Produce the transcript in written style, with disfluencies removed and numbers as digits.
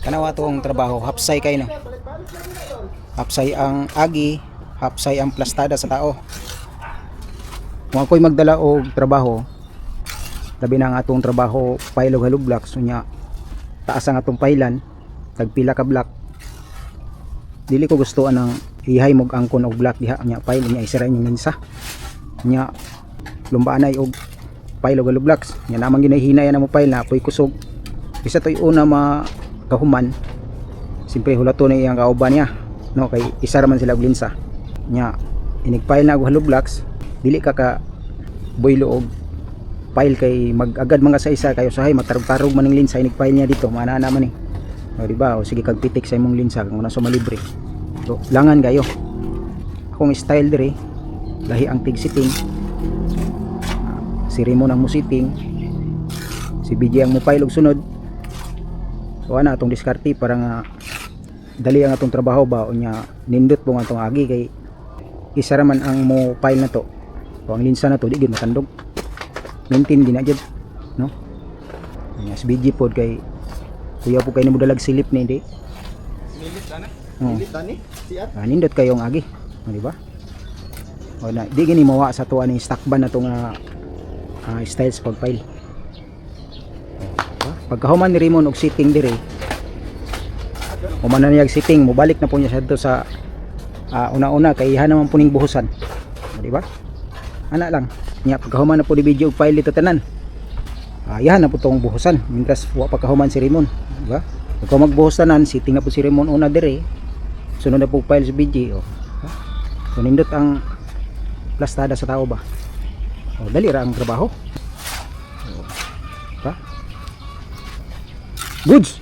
Kanawa tong trabaho, hapsay kay no. Hapsay ang agi, hapsay ang plastada sa tao. Kung ako'y magdala og trabaho, labi na ang atong trabaho, pile og halog blocks, unya taas ang atong pailan, tagpila ka block. Dili ko gusto anang ihay mog angkon og block diha nya pile nya isira inyong linsa. Nya lumbaan ay og pile og halog blocks. Nya namang ginahinay na mo pile na apoy kusog. Isa to'y una makahuman. Siyempre hulato na iyang kauban niya, no, kay isa ra man sila og linsa. Nya inigpile na og hollow blocks, dili ka boylo og pile kay mag-agad mga sa isa kayo sahay matarog-tarog man ning linsa inigpile niya dito mana naman o di ba o sige kag pitik sa imong linsa kung nasa malibre. So langan kayo. Akong style dire lahi ang tig sitting. Si Ramon ang musiting, si BJ ang mupile og sunod. So ana atong diskarte para nga dali ang atong trabaho ba unya nindot po nga atong agi kay isa ra man ang mo file na to. O ang linsa na to di gyud matandog. Maintain din na gyud, no? Nya si BJ pod kay kuya po kay nimo dalag silip ni di. Nilit ana. Oh. Nilit ani. Siat. Nindot kayo ang agi, o, di ba? O na di gini mawa sa tuwa ni stock ban na to nga styles pag file. Pagkahuman ni Ramon og sitting dire, human na niyag sitting, mobalik na po niya sa una-una kay ihan naman puning buhusan, di ba? Ana lang niya pagkahuman na po di video og file ito tanan. Yan na po tong buhusan mintras wa pagkahuman si Ramon, di ba? Pagka magbuhos tanan, sitting na po si Ramon una dire, sunod na po file sa video. So nindot ang plastada sa tao ba? O dali ra ang trabaho. Goods.